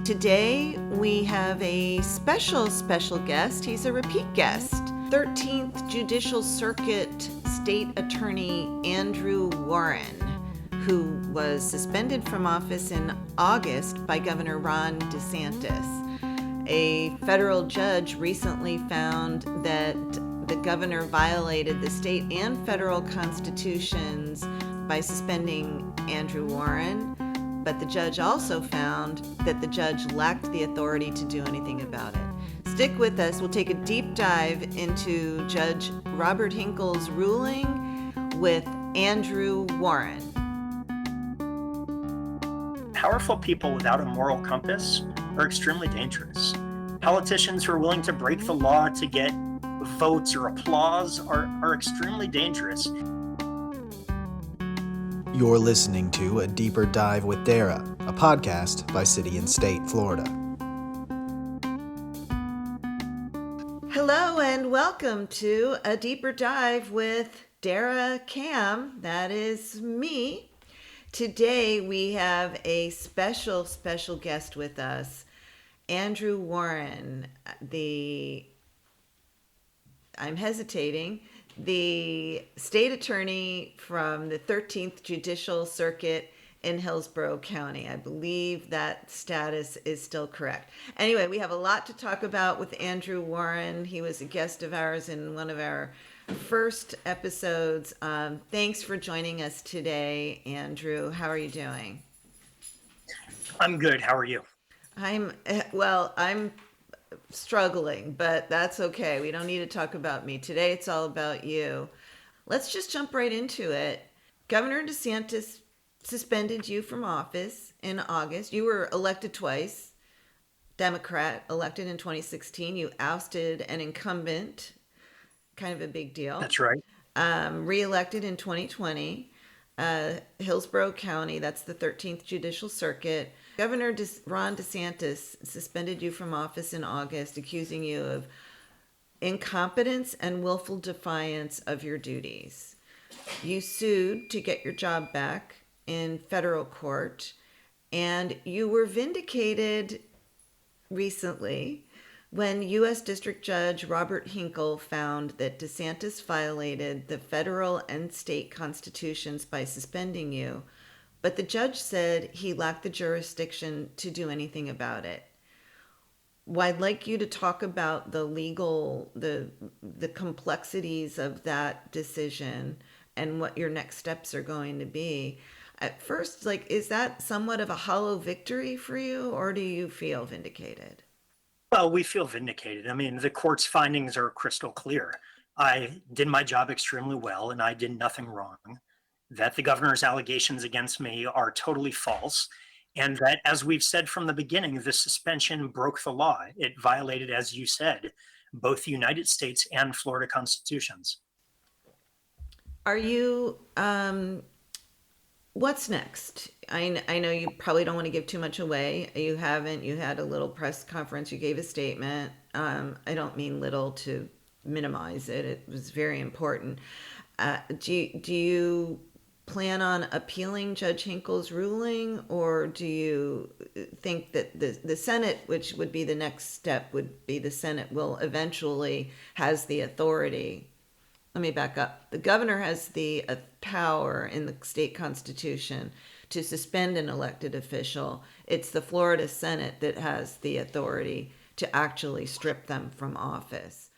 Today we have a special guest. He's a repeat guest. 13th Judicial Circuit State Attorney Andrew Warren, who was suspended from office in August by Governor Ron DeSantis. A federal judge recently found that the governor violated the state and federal constitutions by suspending Andrew Warren. But the judge also found that the judge lacked the authority to do anything about it. Stick with us. We'll take a deep dive into Judge Robert Hinkle's ruling with Andrew Warren. Powerful people without a moral compass are extremely dangerous. Politicians who are willing to break the law to get votes or applause are extremely dangerous. You're listening to A Deeper Dive with Dara, a podcast by City and State, Florida. Hello and welcome to A Deeper Dive with Dara Cam. That is me. Today we have a special guest with us, Andrew Warren, I'm hesitating, the state attorney from the 13th Judicial Circuit in Hillsborough County. I believe that status is still correct. Anyway, we have a lot to talk about with Andrew Warren. He was a guest of ours in one of our first episodes. Thanks for joining us today, Andrew. How are you doing? I'm good. How are you? I'm struggling, but that's okay. We don't need to talk about me. Today it's all about you. Let's just jump right into it. Governor DeSantis suspended you from office in August. You were elected twice. Democrat, elected in 2016. You ousted an incumbent. Kind of a big deal. That's right. Re-elected in 2020. Hillsborough County, that's the 13th Judicial Circuit. Governor Ron DeSantis suspended you from office in August, accusing you of incompetence and willful defiance of your duties. You sued to get your job back in federal court, and you were vindicated recently when U.S. District Judge Robert Hinkle found that DeSantis violated the federal and state constitutions by suspending you, but the judge said he lacked the jurisdiction to do anything about it. Well, I'd like you to talk about the complexities of that decision and what your next steps are going to be. At first, is that somewhat of a hollow victory for you, or do you feel vindicated? Well, we feel vindicated. I mean, the court's findings are crystal clear. I did my job extremely well and I did nothing wrong. That the governor's allegations against me are totally false. And that, as we've said from the beginning, the suspension broke the law. It violated, as you said, both the United States and Florida constitutions. Are you, what's next? I know you probably don't want to give too much away. You haven't. You had a little press conference. You gave a statement. I don't mean little to minimize it. It was very important. Do you plan on appealing Judge Hinkle's ruling, or do you think that the Senate, which would be the next step, would be the Senate will eventually has the authority? Let me back up. The governor has the power in the state constitution to suspend an elected official. It's the Florida Senate that has the authority to actually strip them from office.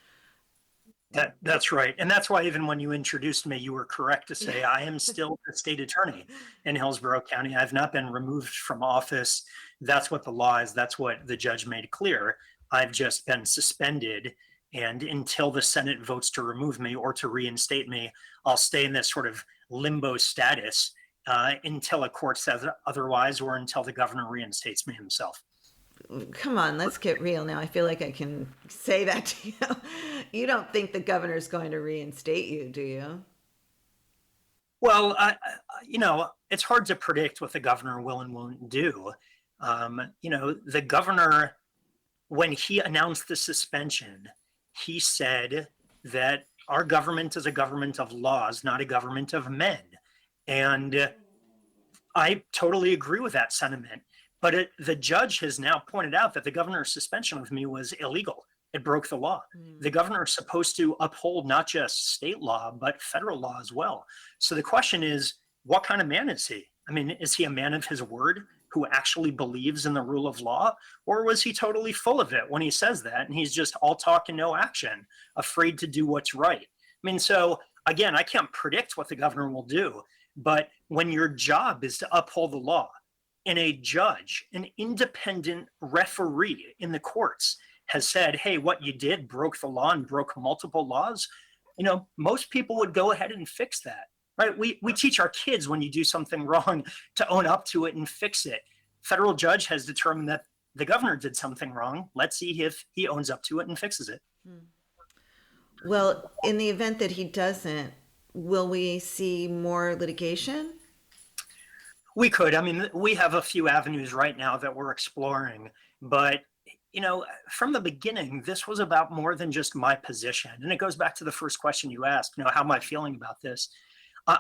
That's right. And that's why even when you introduced me, you were correct to say I am still the state attorney in Hillsborough County. I've not been removed from office. That's what the law is. That's what the judge made clear. I've just been suspended. And until the Senate votes to remove me or to reinstate me, I'll stay in this sort of limbo status until a court says otherwise or until the governor reinstates me himself. Come on, let's get real now. I feel like I can say that to you. You don't think the governor's going to reinstate you, do you? Well, it's hard to predict what the governor will and won't do. The governor, when he announced the suspension, he said that our government is a government of laws, not a government of men. And I totally agree with that sentiment. the judge has now pointed out that the governor's suspension of me was illegal. It broke the law. The governor is supposed to uphold not just state law, but federal law as well. So the question is, what kind of man is he? I mean, is he a man of his word who actually believes in the rule of law? Or was he totally full of it when he says that and he's just all talk and no action, afraid to do what's right? I mean, so again, I can't predict what the governor will do, but when your job is to uphold the law and a judge, an independent referee in the courts has said, hey, what you did broke the law and broke multiple laws, most people would go ahead and fix that. Right? We teach our kids when you do something wrong to own up to it and fix it. Federal judge has determined that the governor did something wrong. Let's see if he owns up to it and fixes it. Well, in the event that he doesn't, will we see more litigation? We could. I mean, we have a few avenues right now that we're exploring, but from the beginning, this was about more than just my position. And it goes back to the first question you asked, how am I feeling about this?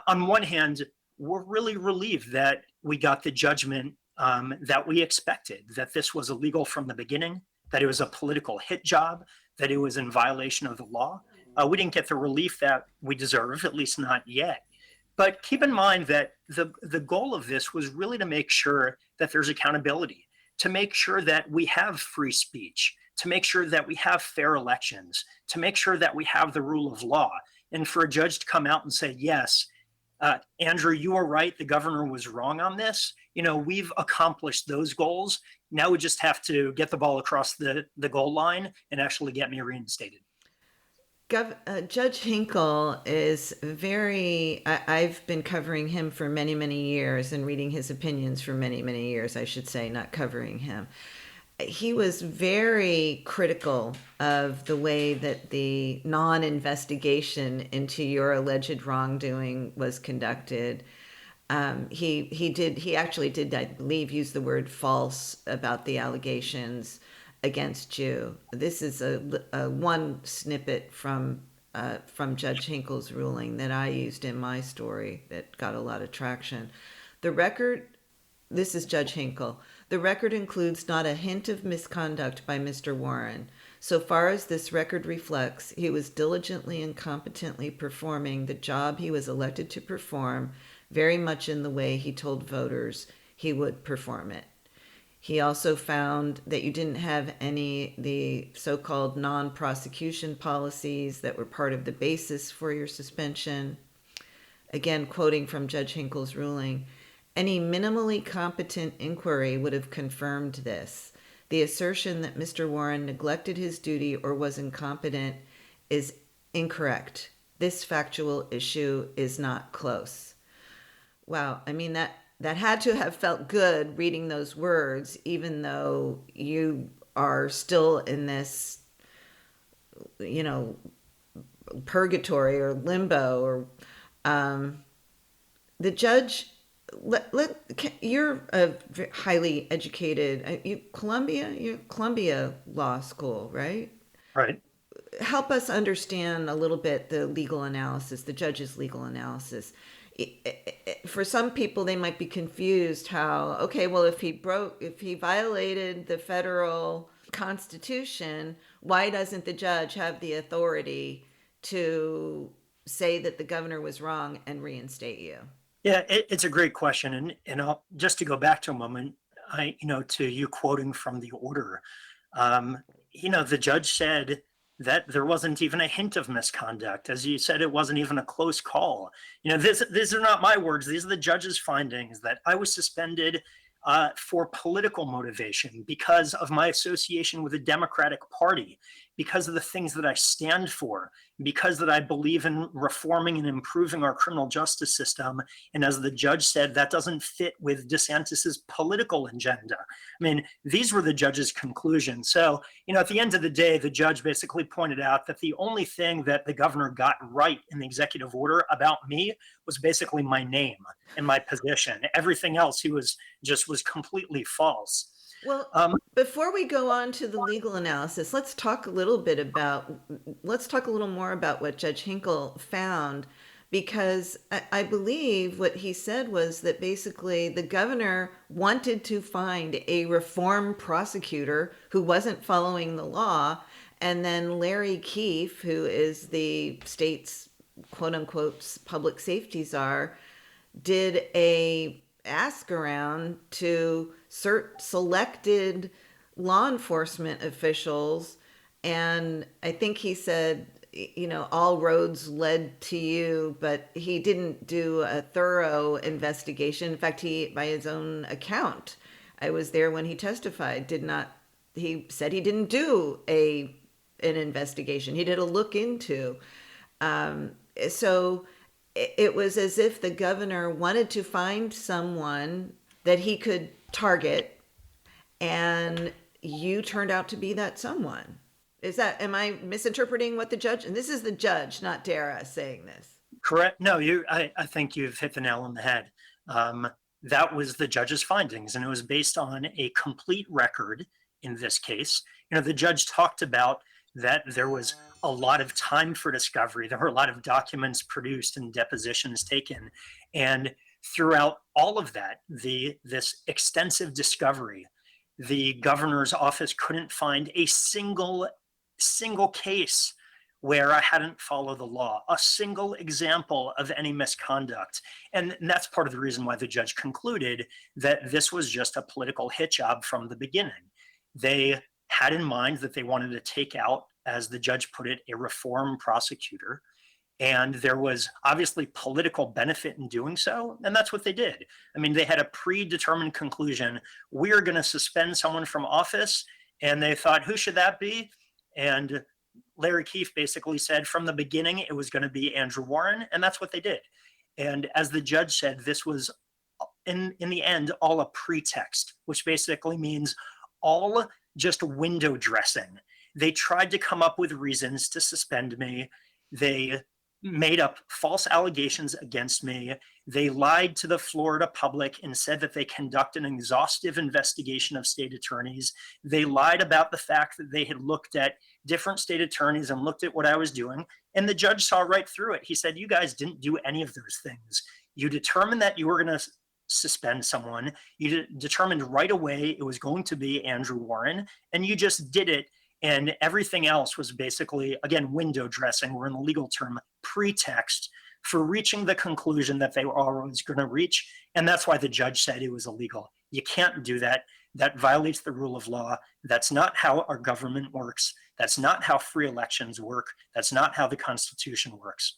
On one hand, we're really relieved that we got the judgment that we expected, that this was illegal from the beginning, that it was a political hit job, that it was in violation of the law. We didn't get the relief that we deserve, at least not yet. But keep in mind that the goal of this was really to make sure that there's accountability, to make sure that we have free speech, to make sure that we have fair elections, to make sure that we have the rule of law. And for a judge to come out and say, yes, Andrew, you are right, the governor was wrong on this. We've accomplished those goals. Now we just have to get the ball across the goal line and actually get me reinstated. Judge Hinkle is I've been covering him for many, many years and reading his opinions for many, many years, I should say, not covering him. He was very critical of the way that the non-investigation into your alleged wrongdoing was conducted. He actually did, I believe, use the word false about the allegations against you. This is a one snippet from Judge Hinkle's ruling that I used in my story that got a lot of traction. This is Judge Hinkle. The record includes not a hint of misconduct by Mr. Warren. So far as this record reflects, he was diligently and competently performing the job he was elected to perform, very much in the way he told voters he would perform it. He also found that you didn't have the so-called non-prosecution policies that were part of the basis for your suspension. Again, quoting from Judge Hinkle's ruling, any minimally competent inquiry would have confirmed this. The assertion that Mr. Warren neglected his duty or was incompetent is incorrect. This factual issue is not close. Wow, I mean, that had to have felt good reading those words, even though you are still in this, purgatory or limbo. Or the judge, you're a highly educated, Columbia Law School, right? Right. Help us understand a little bit the legal analysis, the judge's legal analysis. For some people, they might be confused how, okay, well, if he violated the federal constitution, why doesn't the judge have the authority to say that the governor was wrong and reinstate you? Yeah, it's a great question. And just to go back to a moment, to you quoting from the order, the judge said that there wasn't even a hint of misconduct. As you said, it wasn't even a close call. These are not my words. These are the judge's findings, that I was suspended for political motivation because of my association with the Democratic Party, because of the things that I stand for, because that I believe in reforming and improving our criminal justice system. And as the judge said, that doesn't fit with DeSantis's political agenda. I mean, these were the judge's conclusions. So, at the end of the day, the judge basically pointed out that the only thing that the governor got right in the executive order about me was basically my name and my position. Everything else he was completely false. Well, before we go on to the legal analysis, let's talk a little more about what Judge Hinkle found, because I believe what he said was that basically the governor wanted to find a reform prosecutor who wasn't following the law. And then Larry Keefe, who is the state's quote unquote public safety czar, did a ask around to selected law enforcement officials. And I think he said, all roads led to you, but he didn't do a thorough investigation. In fact, he, by his own account, I was there when he testified, he said he didn't do an investigation. He did a look into. So it was as if the governor wanted to find someone that he could target, and you turned out to be that someone. Am I misinterpreting what the judge, and this is the judge, not Dara, saying this? Correct. No, I think you've hit the nail on the head. That was the judge's findings, and it was based on a complete record in this case. The judge talked about that there was a lot of time for discovery. There were a lot of documents produced and depositions taken. And throughout all of that, this extensive discovery, the governor's office couldn't find a single case where I hadn't followed the law, a single example of any misconduct. And that's part of the reason why the judge concluded that this was just a political hit job from the beginning. They had in mind that they wanted to take out, as the judge put it, a reform prosecutor. And there was obviously political benefit in doing so. And that's what they did. I mean, they had a predetermined conclusion. We're going to suspend someone from office. And they thought, who should that be? And Larry Keefe basically said from the beginning it was going to be Andrew Warren, and that's what they did. And as the judge said, this was in the end all a pretext, which basically means all just window dressing. They tried to come up with reasons to suspend me. They made up false allegations against me. They lied to the Florida public and said that they conducted an exhaustive investigation of state attorneys. They lied about the fact that they had looked at different state attorneys and looked at what I was doing. And the judge saw right through it. He said, you guys didn't do any of those things. You determined that you were going to suspend someone. You determined right away it was going to be Andrew Warren, and you just did it. And everything else was basically, again, window dressing, or in the legal term, pretext for reaching the conclusion that they were always going to reach. And that's why the judge said it was illegal. You can't do that. That violates the rule of law. That's not how our government works. That's not how free elections work. That's not how the Constitution works.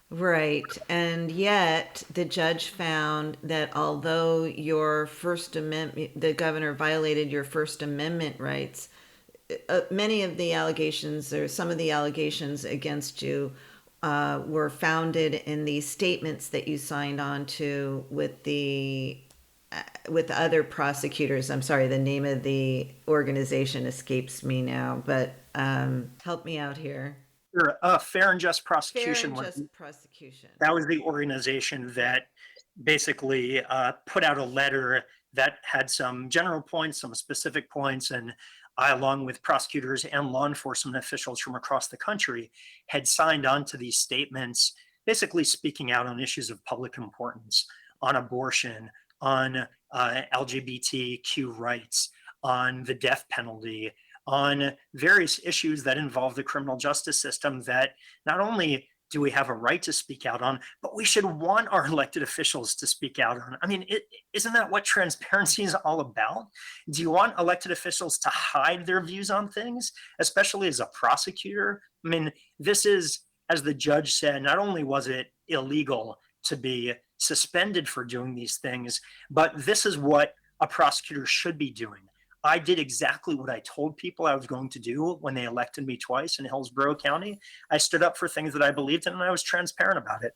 Right. And yet the judge found that although your First Amendment, the governor violated your First Amendment rights, many of the allegations, or some of the allegations against you, were founded in the statements that you signed on to with other prosecutors. I'm sorry, the name of the organization escapes me now, but help me out here. Sure. Fair and Just Prosecution. Fair and Just Prosecution. That was the organization that basically put out a letter that had some general points, some specific points, and I, along with prosecutors and law enforcement officials from across the country, had signed on to these statements, basically speaking out on issues of public importance, on abortion, on LGBTQ rights, on the death penalty, on various issues that involve the criminal justice system that not only do we have a right to speak out on, but we should want our elected officials to speak out on. I mean, isn't that what transparency is all about? Do you want elected officials to hide their views on things, especially as a prosecutor? I mean, this is, as the judge said, not only was it illegal to be suspended for doing these things, but this is what a prosecutor should be doing. I did exactly what I told people I was going to do when they elected me twice in Hillsborough County. I stood up for things that I believed in, and I was transparent about it.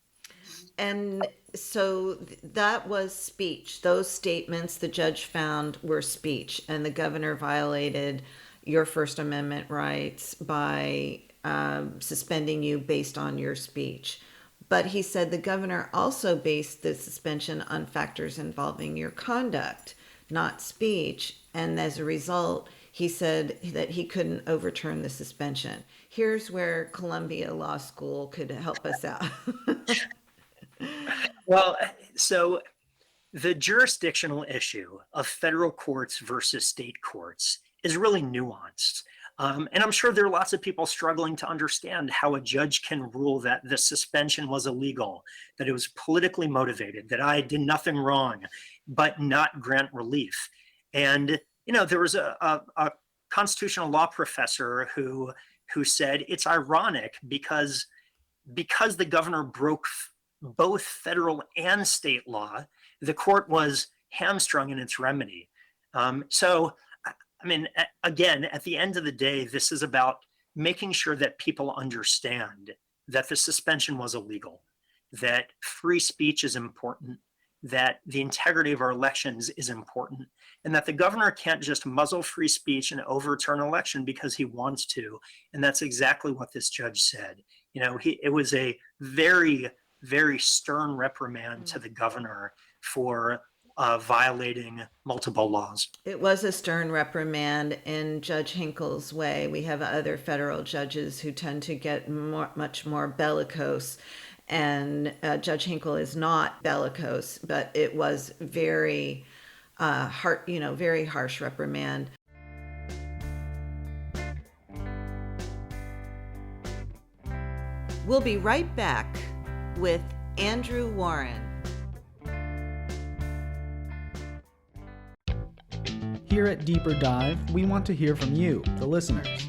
And so that was speech. Those statements the judge found were speech, and the governor violated your First Amendment rights by suspending you based on your speech. But he said the governor also based the suspension on factors involving your conduct, not speech. And as a result, he said that he couldn't overturn the suspension. Here's where Columbia Law School could help us out. Well, so the jurisdictional issue of federal courts versus state courts is really nuanced. And I'm sure there are lots of people struggling to understand how a judge can rule that the suspension was illegal, that it was politically motivated, that I did nothing wrong, but not grant relief. And, there was a constitutional law professor who said it's ironic because the governor broke both federal and state law, the court was hamstrung in its remedy. So, I mean, again, at the end of the day, this is about making sure that people understand that the suspension was illegal, that free speech is important, that the integrity of our elections is important, and that the governor can't just muzzle free speech and overturn an election because he wants to. And that's exactly what this judge said. It was a very, very stern reprimand to the governor for violating multiple laws. It was a stern reprimand in Judge Hinkle's way. We have other federal judges who tend to get much more bellicose, and Judge Hinkle is not bellicose, but it was very very harsh reprimand. We'll be right back with Andrew Warren. Here at Deeper Dive, we want to hear from you, the listeners.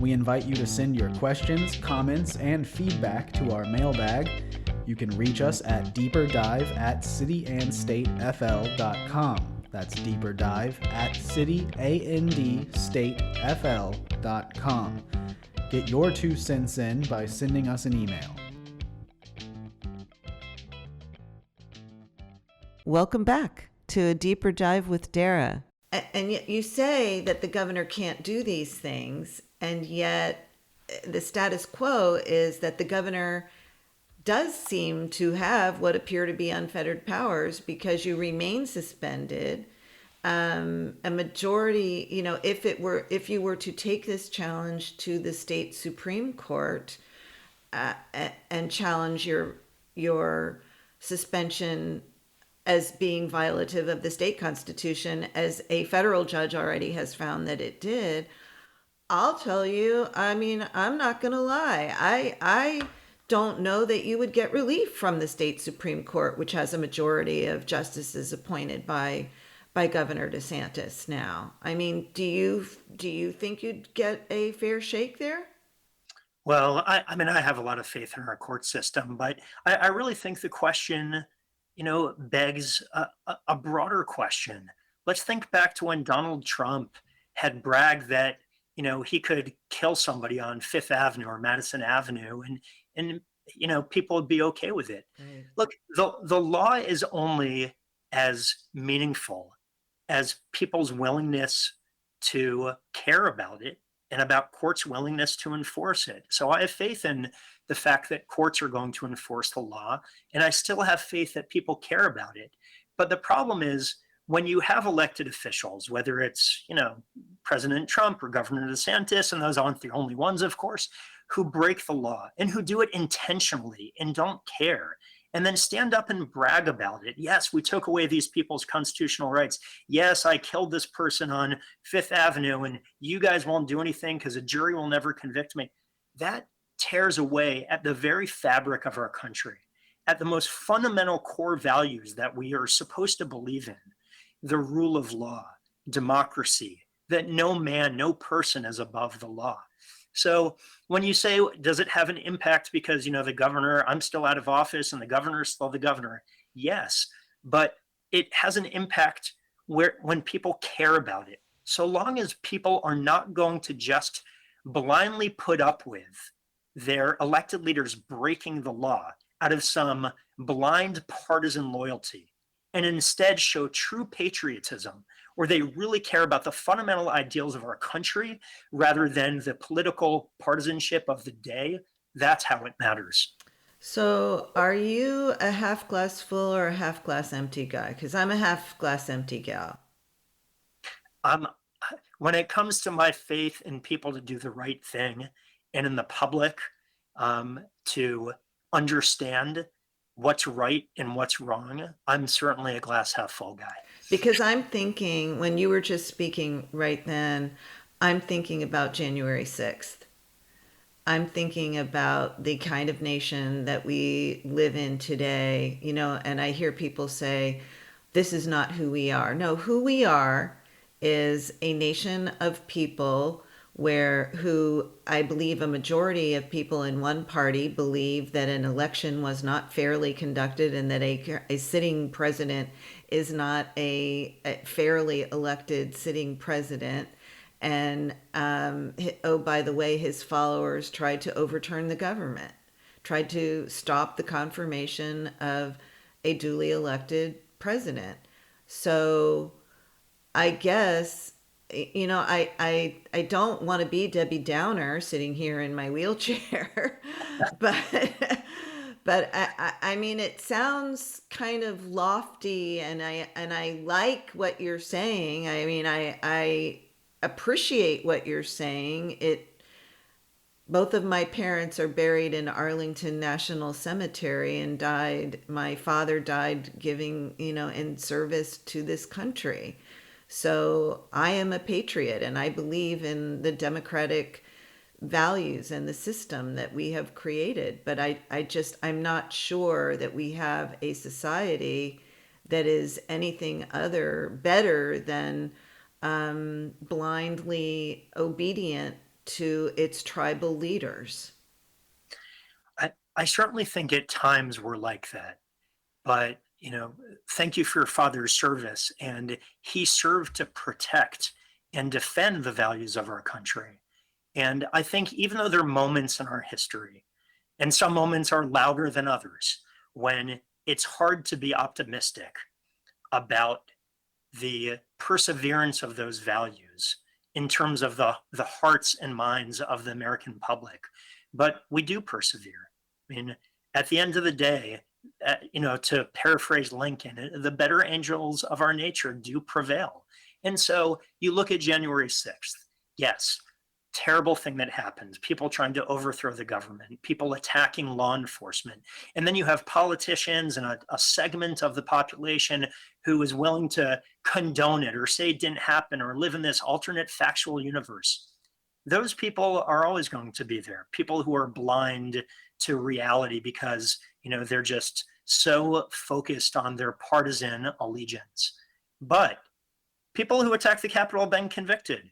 We invite you to send your questions, comments, and feedback to our mailbag. You can reach us at deeperdive@cityandstatefl.com. That's deeperdive@cityandstatefl.com. Get your 2 cents in by sending us an email. Welcome back to A Deeper Dive with Dara. And yet you say that the governor can't do these things, and yet the status quo is that the governor does seem to have what appear to be unfettered powers because you remain suspended. A majority, if you were to take this challenge to the state Supreme Court and challenge your suspension as being violative of the state constitution, as a federal judge already has found that it did, I'll tell you, I'm not going to lie. I don't know that you would get relief from the state Supreme Court, which has a majority of justices appointed by Governor DeSantis now. Do you think you'd get a fair shake there? Well, I have a lot of faith in our court system, but I really think the question begs a broader question. Let's think back to when Donald Trump had bragged that, he could kill somebody on Fifth Avenue or Madison Avenue and people would be okay with it. Right. Look, the law is only as meaningful as people's willingness to care about it and about courts' willingness to enforce it. So I have faith in the fact that courts are going to enforce the law, and I still have faith that people care about it. But the problem is when you have elected officials, whether it's, President Trump or Governor DeSantis, and those aren't the only ones, of course, who break the law and who do it intentionally and don't care, and then stand up and brag about it. Yes, we took away these people's constitutional rights. Yes, I killed this person on Fifth Avenue, and you guys won't do anything because a jury will never convict me. That tears away at the very fabric of our country, at the most fundamental core values that we are supposed to believe in: the rule of law, democracy, that no man, no person is above the law. So when you say, does it have an impact because, the governor, I'm still out of office and the governor is still the governor? Yes, but it has an impact when people care about it. So long as people are not going to just blindly put up with their elected leaders breaking the law out of some blind partisan loyalty, and instead show true patriotism, where they really care about the fundamental ideals of our country rather than the political partisanship of the day, that's how it matters. So are you a half glass full or a half glass empty guy? Because I'm a half glass empty gal. when it comes to my faith in people to do the right thing and in the public to understand what's right and what's wrong, I'm certainly a glass half full guy. Because I'm thinking, when you were just speaking right then, I'm thinking about January 6th. I'm thinking about the kind of nation that we live in today, and I hear people say, this is not who we are. No, who we are is a nation of people who I believe a majority of people in one party believe that an election was not fairly conducted and that a sitting president is not a fairly elected sitting president. And oh, by the way, his followers tried to overturn the government, tried to stop the confirmation of a duly elected president. So I guess, I don't want to be Debbie Downer sitting here in my wheelchair, but I mean, it sounds kind of lofty, and I like what you're saying. I mean, I appreciate what you're saying. Both of my parents are buried in Arlington National Cemetery and died. My father died giving, in service to this country. So I am a patriot, and I believe in the democratic values and the system that we have created. But I'm not sure that we have a society that is anything better than blindly obedient to its tribal leaders. I certainly think at times we're like that, but thank you for your father's service, and he served to protect and defend the values of our country. And I think even though there are moments in our history, and some moments are louder than others, when it's hard to be optimistic about the perseverance of those values in terms of the hearts and minds of the American public. But we do persevere. I mean, at the end of the day, to paraphrase Lincoln, the better angels of our nature do prevail. And so you look at January 6th, yes, terrible thing that happens, people trying to overthrow the government, people attacking law enforcement. And then you have politicians and a segment of the population who is willing to condone it or say it didn't happen or live in this alternate factual universe. Those people are always going to be there. People who are blind to reality because, they're just so focused on their partisan allegiance. But people who attack the Capitol have been convicted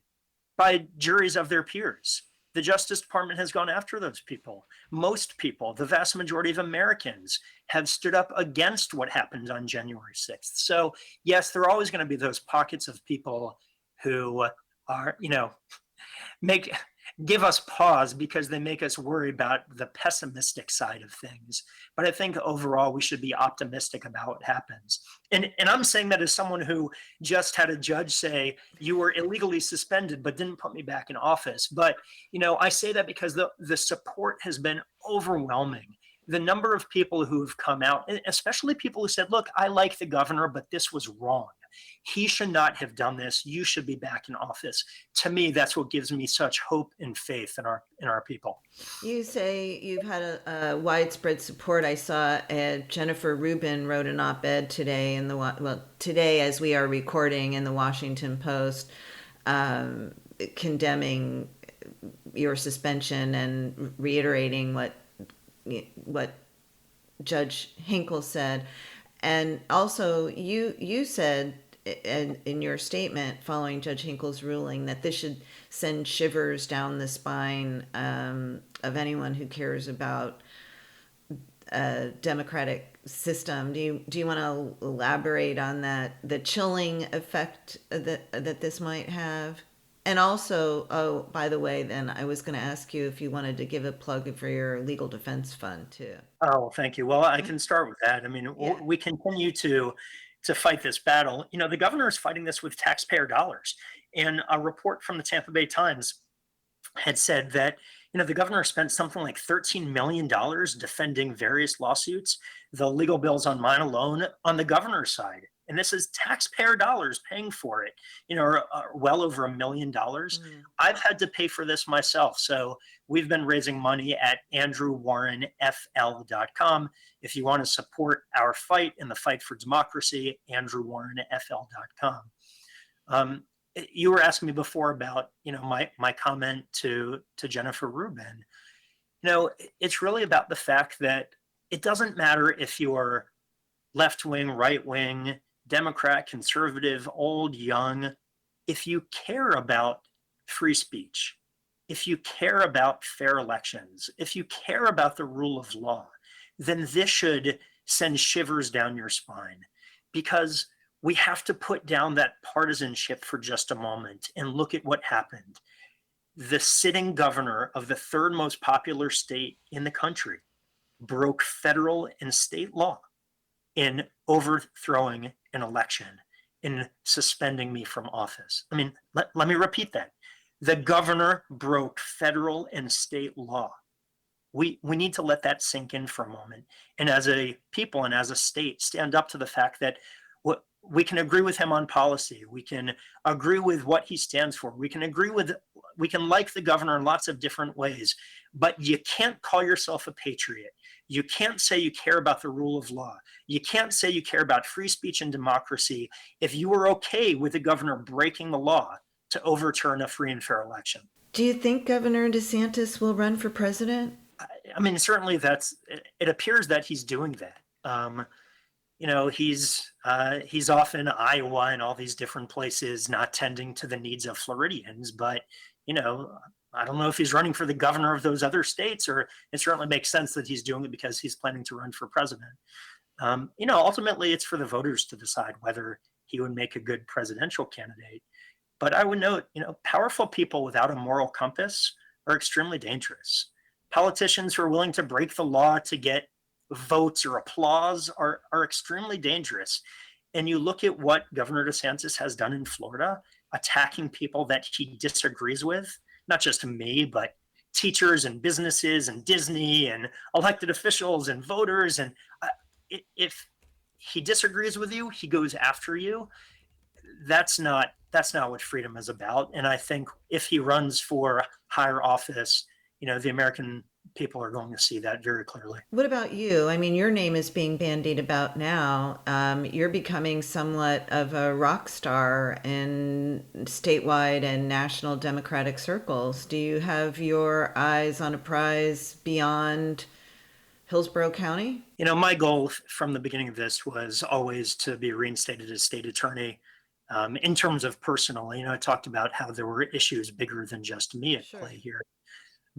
by juries of their peers. The Justice Department has gone after those people. Most people, the vast majority of Americans, have stood up against what happened on January 6th. So yes, there are always going to be those pockets of people who are, give us pause because they make us worry about the pessimistic side of things. But I think overall we should be optimistic about what happens. And I'm saying that as someone who just had a judge say, you were illegally suspended, but didn't put me back in office. But, I say that because the support has been overwhelming. The number of people who have come out, especially people who said, look, I like the governor, but this was wrong. He should not have done this. You should be back in office. To me, that's what gives me such hope and faith in our people. You say you've had a widespread support. I saw Jennifer Rubin wrote an op-ed today today as we are recording in the Washington Post, condemning your suspension and reiterating what Judge Hinkle said. And also you said in your statement following Judge Hinkle's ruling that this should send shivers down the spine of anyone who cares about a democratic system. Do you want to elaborate on that, the chilling effect that this might have? And also, oh, by the way, then I was going to ask you if you wanted to give a plug for your legal defense fund too. Oh, thank you. Well, I can start with that. I mean, Yeah. we continue to fight this battle. The governor is fighting this with taxpayer dollars. And a report from the Tampa Bay Times had said that, the governor spent something like $13 million defending various lawsuits, the legal bills on mine alone on the governor's side. and this is taxpayer dollars paying for it, are well over $1 million. I've had to pay for this myself. So we've been raising money at andrewwarrenfl.com. If you want to support our fight in the fight for democracy, andrewwarrenfl.com. You were asking me before about, my comment to Jennifer Rubin. It's really about the fact that it doesn't matter if you're left-wing, right-wing, Democrat, conservative, old, young. If you care about free speech, if you care about fair elections, if you care about the rule of law, then this should send shivers down your spine, because we have to put down that partisanship for just a moment and look at what happened. The sitting governor of the third most popular state in the country broke federal and state law in overthrowing an election, in suspending me from office. I mean, let me repeat that. The governor broke federal and state law. We need to let that sink in for a moment. And as a people and as a state, stand up to the fact that we can agree with him on policy. We can agree with what he stands for. We can like the governor in lots of different ways, but you can't call yourself a patriot. You can't say you care about the rule of law. You can't say you care about free speech and democracy if you were okay with the governor breaking the law to overturn a free and fair election. Do you think Governor DeSantis will run for president? I mean, certainly it appears that he's doing that. He's off in Iowa and all these different places, not tending to the needs of Floridians. But, I don't know if he's running for the governor of those other states, or it certainly makes sense that he's doing it because he's planning to run for president. Ultimately, it's for the voters to decide whether he would make a good presidential candidate. But I would note, powerful people without a moral compass are extremely dangerous. Politicians who are willing to break the law to get votes or applause are extremely dangerous. And you look at what Governor DeSantis has done in Florida, attacking people that he disagrees with, not just me, but teachers and businesses and Disney and elected officials and voters. And if he disagrees with you, he goes after you. That's not what freedom is about. And I think if he runs for higher office, the American people are going to see that very clearly. What about you? I mean, your name is being bandied about now. You're becoming somewhat of a rock star in statewide and national Democratic circles. Do you have your eyes on a prize beyond Hillsborough County? My goal from the beginning of this was always to be reinstated as state attorney. In terms of personal, I talked about how there were issues bigger than just me at play here.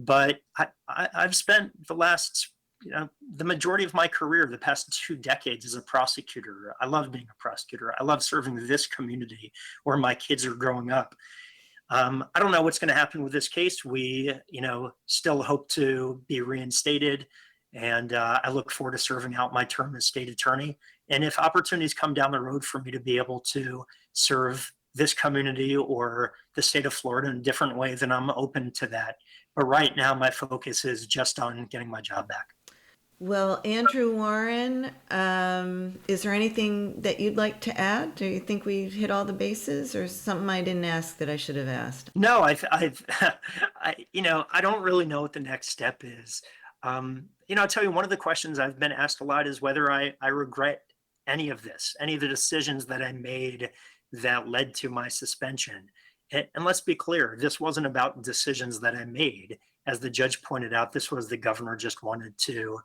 But I've spent the majority of my career, the past 2 decades, as a prosecutor. I love being a prosecutor. I love serving this community where my kids are growing up. I don't know what's going to happen with this case. We, still hope to be reinstated, and I look forward to serving out my term as state attorney. And if opportunities come down the road for me to be able to serve this community or the state of Florida in a different way, then I'm open to that. But right now, my focus is just on getting my job back. Well, Andrew Warren, is there anything that you'd like to add? Do you think we've hit all the bases, or something I didn't ask that I should have asked? No, I don't really know what the next step is. I'll tell you, one of the questions I've been asked a lot is whether I regret any of this, any of the decisions that I made that led to my suspension. And let's be clear, this wasn't about decisions that I made. As the judge pointed out, this was the governor just wanted to,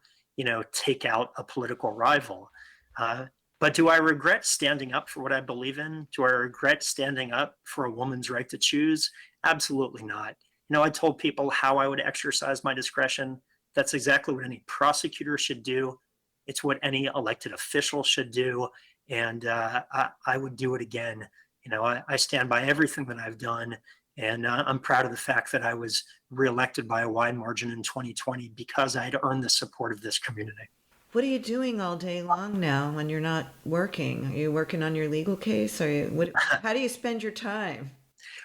take out a political rival. But do I regret standing up for what I believe in? Do I regret standing up for a woman's right to choose? Absolutely not. I told people how I would exercise my discretion. That's exactly what any prosecutor should do. It's what any elected official should do. And I would do it again. I stand by everything that I've done, and I'm proud of the fact that I was reelected by a wide margin in 2020 because I had earned the support of this community. What are you doing all day long now when you're not working? Are you working on your legal case? How do you spend your time?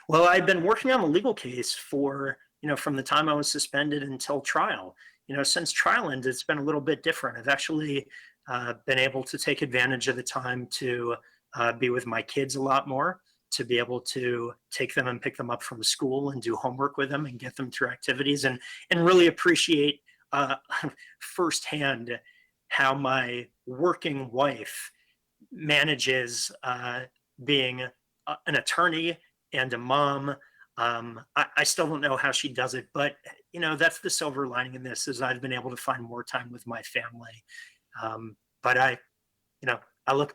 Well, I've been working on the legal case for, from the time I was suspended until trial. Since trial ended, it's been a little bit different. I've actually been able to take advantage of the time to be with my kids a lot more, to be able to take them and pick them up from school and do homework with them and get them through activities, and really appreciate firsthand how my working wife manages being an attorney and a mom. I still don't know how she does it, but that's the silver lining in this, is I've been able to find more time with my family. But I look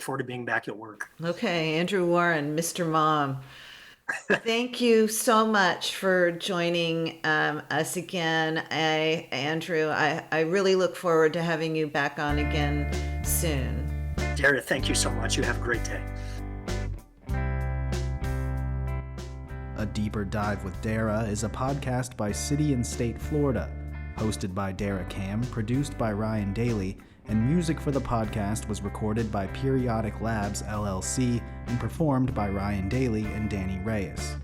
forward to being back at work. Okay, Andrew Warren, Mr. Mom. Thank you so much for joining us again. Andrew, I really look forward to having you back on again soon. Dara, thank you so much. You have a great day. A Deeper Dive with Dara is a podcast by City and State Florida, hosted by Dara Cam, produced by Ryan Daly, and music for the podcast was recorded by Periodic Labs LLC and performed by Ryan Daly and Danny Reyes.